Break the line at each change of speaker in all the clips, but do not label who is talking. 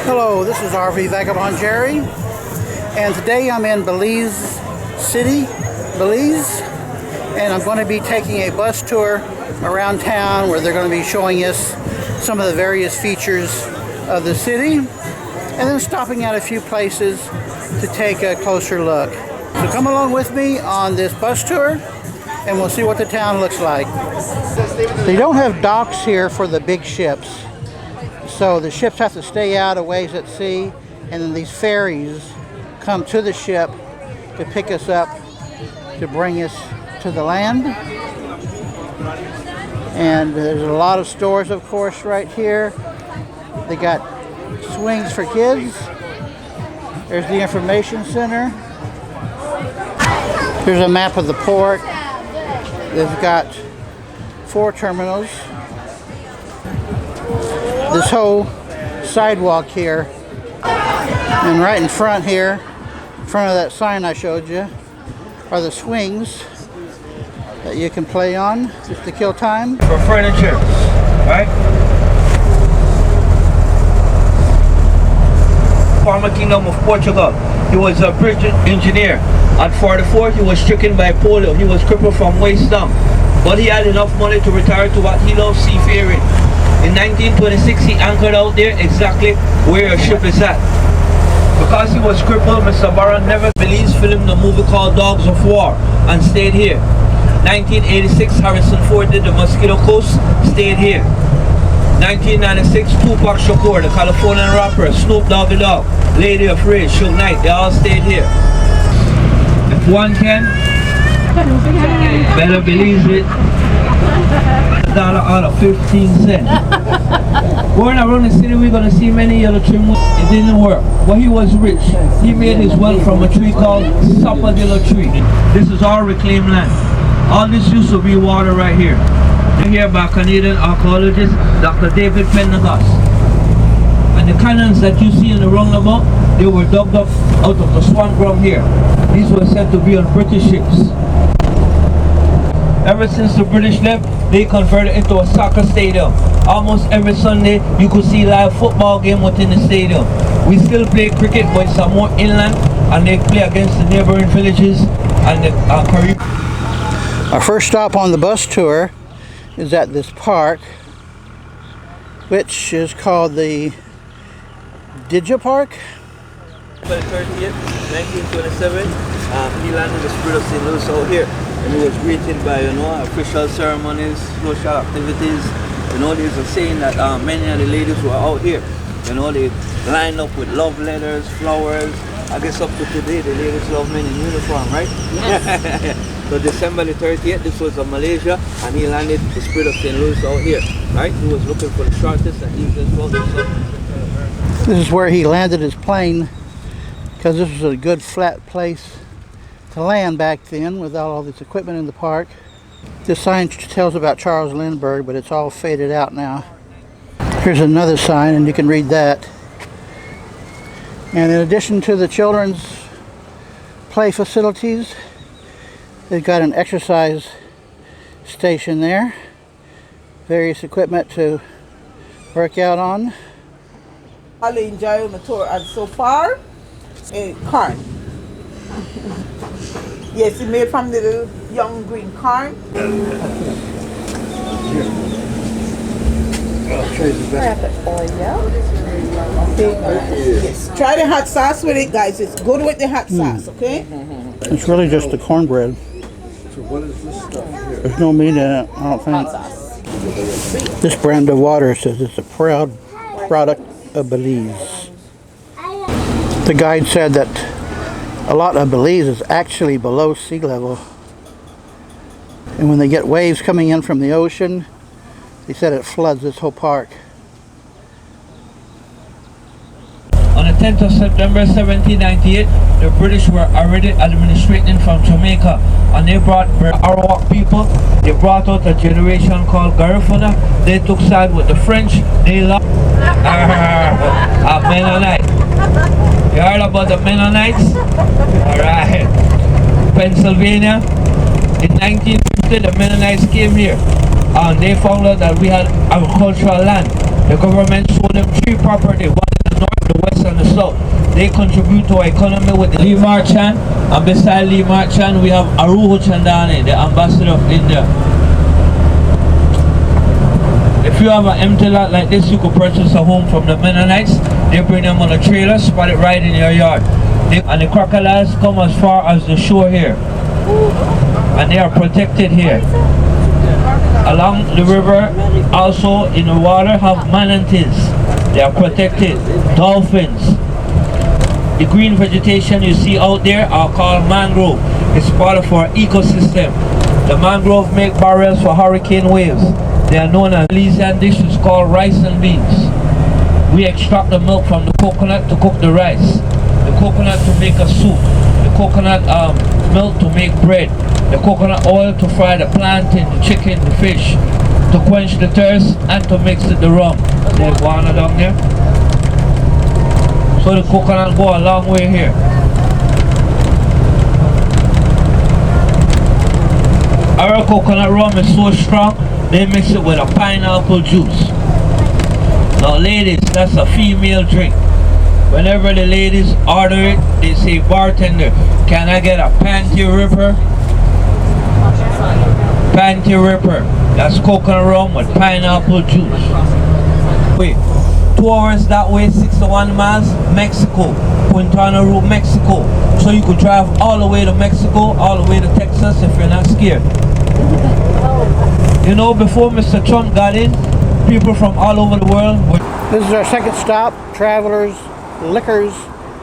Hello, this is RV Vagabond Jerry, and today I'm in Belize City, Belize, and I'm going to be taking a bus tour around town where they're going to be showing us some of the various features of the city, and then stopping at a few places to take a closer look. So come along with me on this bus tour, and we'll see what the town looks like. They don't have docks here for the big ships. So the ships have to stay out a ways at sea, and then these ferries come to the ship to pick us up to bring us to the land. And there's a lot of stores, of course, right here. They got swings for kids. There's the information center. Here's a map of the port. They've got 4 terminals. This whole sidewalk here, and right in front here, in front of that sign I showed you, are the swings that you can play on just to kill time.
For furniture, right? Former Kingdom of Portugal. He was a bridge engineer. At 44, he was stricken by polio. He was crippled from waist down, but he had enough money to retire to what he loved, seafaring. In 1926, he anchored out there exactly where your ship is at. Because he was crippled, Mr. Barron never Belize filmed a movie called Dogs of War and stayed here. 1986, Harrison Ford did the Mosquito Coast, stayed here. 1996, Tupac Shakur, the Californian rapper, Snoop Doggy Dogg, Lady of Rage, Suge Knight, they all stayed here. If one can, better believe it. $1 out of 15 cents. Going around the city, we're going to see many yellow trim. It didn't work, but he was rich. He made his wealth from a tree called Sapodilla tree. This is all reclaimed land. All this used to be water right here. They're here by Canadian archaeologist Dr. David Pendergast. And the cannons that you see in the roundabout, they were dug up out of the swamp ground here. These were said to be on British ships. Ever since the British left, they converted it into a soccer stadium. Almost every Sunday, you could see live football game within the stadium. We still play cricket, but it's more inland, and they play against the neighboring villages and the Caribbean.
Our first stop on the bus tour is at this park, which is called the Digi Park.
For the 30th, 1927, he landed the Spirit of St. Louis out here. And he was greeted by, official ceremonies, social activities. There's a saying that many of the ladies were out here. They lined up with love letters, flowers. I guess up to today, the ladies love men in uniform, right? Yes. So December the 30th, this was in Malaysia, and he landed the Spirit of St. Louis out here, right? He was looking for the shortest and easiest route.
This is where he landed his plane, because this was a good flat place to land back then without all this equipment in the park. This sign tells about Charles Lindbergh, but it's all faded out now. Here's another sign, and you can read that. And in addition to the children's play facilities, they've got an exercise station there. Various equipment to work out on.
I'll enjoy my tour, and so far, a corn. Yes, it's made from little young green corn. Yes, try the hot sauce with it, guys. It's good with the hot sauce, okay?
It's really just the cornbread.
So what is this stuff here?
There's no meat in it, I don't think. This brand of water says it's a proud product of Belize. The guide said that a lot of Belize is actually below sea level. And when they get waves coming in from the ocean, they said it floods this whole park.
On the 10th of September 1798, the British were already administrating from Jamaica, and they brought Arawak people. They brought out a generation called Garifuna. They took side with the French. They loved Mennonite. You heard about the Mennonites? Alright. Pennsylvania. In 1950, the Mennonites came here. And they found out that we had agricultural land. The government sold them 3 property, one in the north, the west and the south. They contribute to our economy with the Lee Marchand, and beside Lee Marchand we have Aruho Chandani, the ambassador of India. If you have an empty lot like this, you could purchase a home from the Mennonites. They bring them on a trailer, spot it right in your yard. And the crocodiles come as far as the shore here. And they are protected here. Along the river, also in the water, have manatees. They are protected. Dolphins. The green vegetation you see out there are called mangrove. It's part of our ecosystem. The mangrove make barriers for hurricane waves. They are known as Belizean dishes called rice and beans. We extract the milk from the coconut to cook the rice, the coconut to make a soup, the coconut milk to make bread, the coconut oil to fry the plantain, the chicken, the fish, to quench the thirst and to mix with the rum. There's one down there. So the coconut go a long way here. Our coconut rum is so strong, they mix it with a pineapple juice. Now ladies, that's a female drink. Whenever the ladies order it, they say, bartender, can I get a panty ripper? Panty ripper. That's coconut rum with pineapple juice. Wait, 2 hours that way, 61 miles, Mexico. Quintana Roo, Mexico. So you could drive all the way to Mexico, all the way to Texas if you're not scared. You know, before Mr. Trump got in, people from all over the world were...
This is our second stop, Travelers Liquors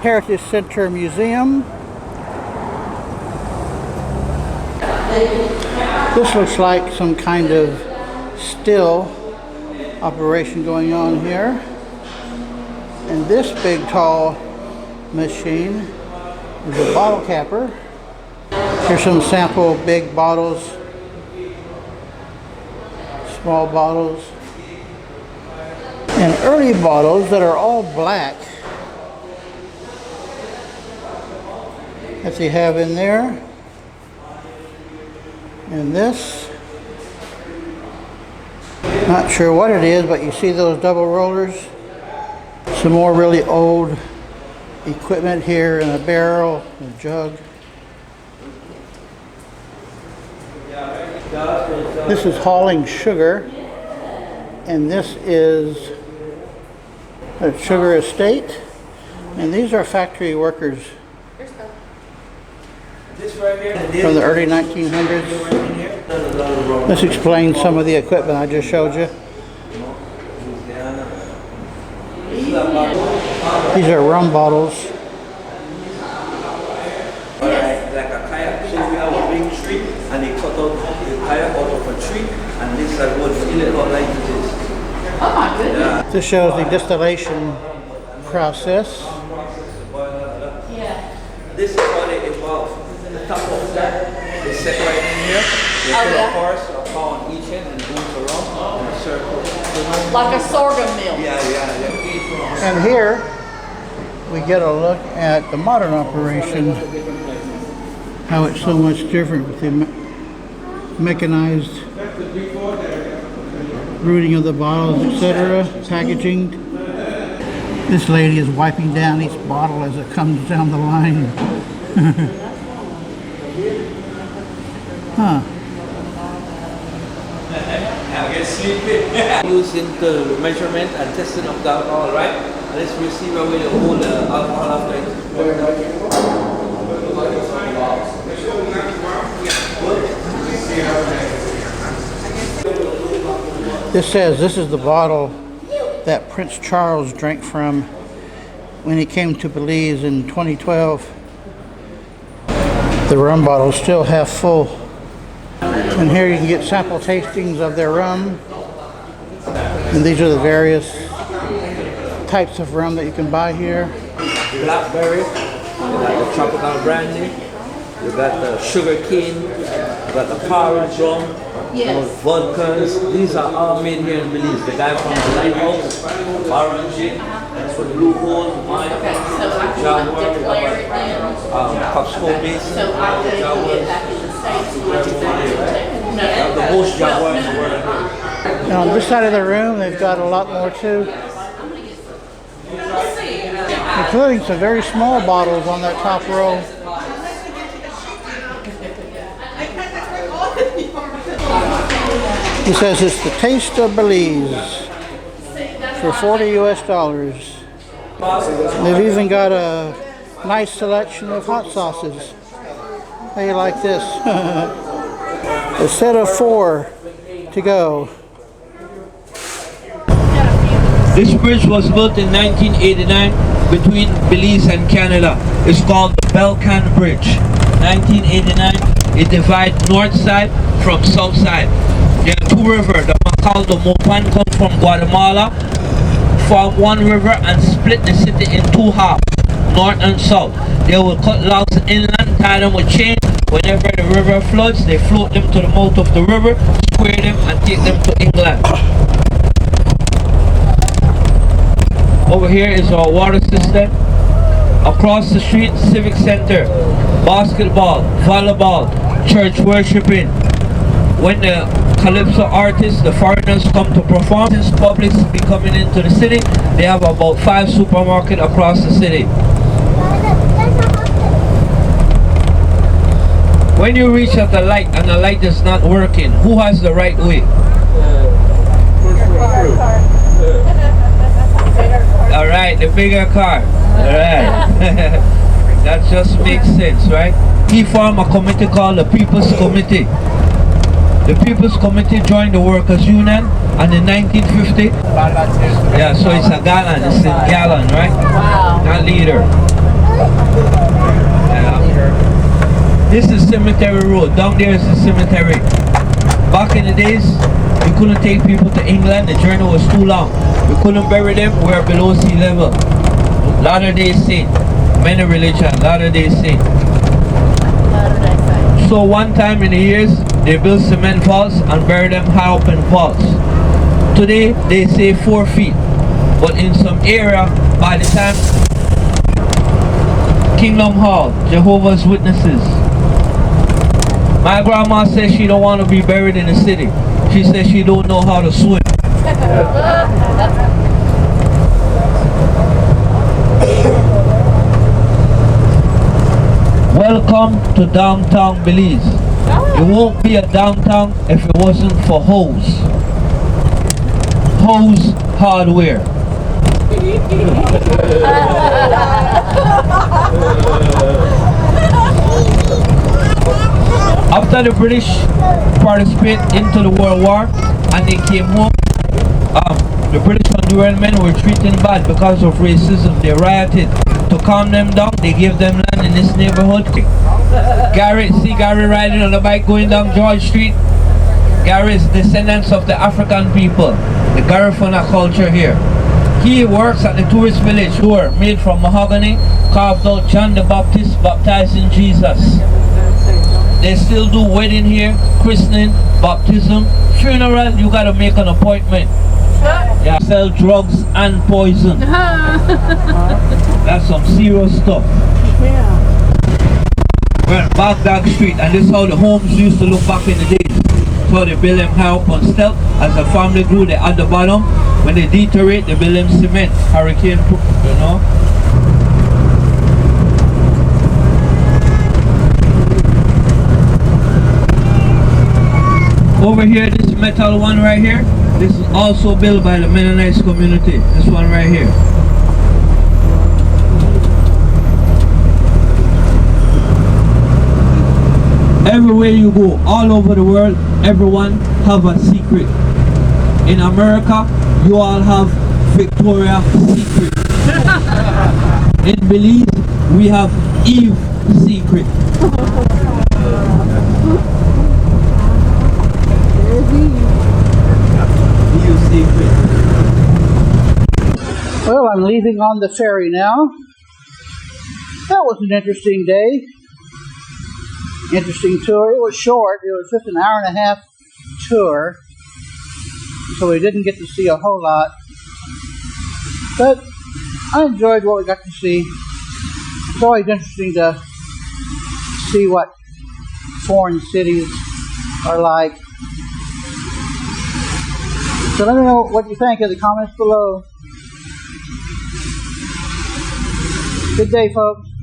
Heritage Center Museum. This looks like some kind of still operation going on here. And this big tall machine is a bottle capper. Here's some sample big bottles, small bottles, and early bottles that are all black that they have in there. And this, not sure what it is, but you see those double rollers. Some more really old equipment here in a barrel, a jug. This is hauling sugar, and this is a sugar estate, and these are factory workers from the early 1900s. This explains some of the equipment I just showed you. These are rum bottles.
Like a kayak. So we have a big tree and they cut out the kayak out of a tree and this is what fill it out like this.
Oh my goodness.
This shows the distillation process.
Yeah.
This is how they evolve. The top of that, they set right in here. They put a horse, a cow on each end and goes around in a circle.
Like a sorghum mill.
Yeah.
And here we get a look at the modern operation, how it's so much different with the mechanized routing of the bottles, etc., packaging. This lady is wiping down each bottle as it comes down the line. Huh.
Using the measurement and testing of the alcohol, right? Let's receive away the whole alcohol after it.
This says this is the bottle that Prince Charles drank from when he came to Belize in 2012. The rum bottle is still half full. And here you can get sample tastings of their rum. And these are the various types of rum that you can buy here.
Blackberry, you got the tropical brandy, you got the sugar cane, you got the porridge rum, those vodkas. These are all made here in Belize. The guy from the Lighthouse, orange, that's for Blue Hole, wine, Jaguar, Costco Basin, Jaguars. The most Jaguars in the world.
And on this side of the room, they've got a lot more too. including some very small bottles on that top row. He says it's the taste of Belize for $40 US. They've even got a nice selection of hot sauces. How you like this? A set of 4 to go.
This bridge was built in 1989 between Belize and Canada. It's called the Belcan Bridge. 1989, it divides north side from south side. There are 2 rivers. The Macal, the Mopan comes from Guatemala, form one river and split the city in 2 halves, north and south. They will cut logs inland, tie them with chains. Whenever the river floods, they float them to the mouth of the river, square them and take them to England. Over here is our water system. Across the street, civic center, basketball, volleyball, church worshiping. When the Calypso artists, the foreigners come to perform, since public be coming into the city, they have about 5 supermarkets across the city. When you reach at the light and the light is not working, who has the right way? Alright, the bigger car. Alright. That just makes sense, right? He formed a committee called the People's Committee. The People's Committee joined the Workers' Union and in 1950. Yeah, so it's a gallon, it's in gallon, right?
Wow.
Not liter. Yeah. This is Cemetery Road. Down there is the cemetery. Back in the days, we couldn't take people to England. The journey was too long. We couldn't bury them. We're below sea level. Latter-day Saint. Many religions, Latter-day Saint. So one time in the years, they built cement vaults and bury them high up in vaults. Today, they say 4 feet. But in some area, by the time Kingdom Hall, Jehovah's Witnesses. My grandma says she don't want to be buried in the city. She says she don't know how to swim. Welcome to downtown Belize. It won't be a downtown if it wasn't for Hose. Hose Hardware. After the British participated into the World War and they came home, the British Honduran men were treated bad because of racism. They rioted. To calm them down, they gave them land in this neighborhood. Gary riding on the bike going down George Street. Gary is descendants of the African people, the Garifuna culture here. He works at the tourist village door made from mahogany, carved out John the Baptist baptizing Jesus. They still do wedding here, christening, baptism, funeral. You gotta make an appointment. Yeah, sell drugs and poison. That's some serious stuff. We're at Baghdad Street, and this is how the homes used to look back in the days. So they build them high up on stealth. As the family grew, they at the bottom. When they deteriorate, they build them cement, hurricane proof, you know. Over here, this metal one right here, this is also built by the Mennonites community. This one right here. Everywhere you go, all over the world, everyone have a secret. In America, you all have Victoria's Secret. In Belize, we have Eve's Secret. Eve's Secret.
Well, I'm leaving on the ferry now. That was an interesting day. Interesting tour. It was short. It was just an hour and a half tour. So we didn't get to see a whole lot. But I enjoyed what we got to see. It's always interesting to see what foreign cities are like. So let me know what you think in the comments below. Good day, folks.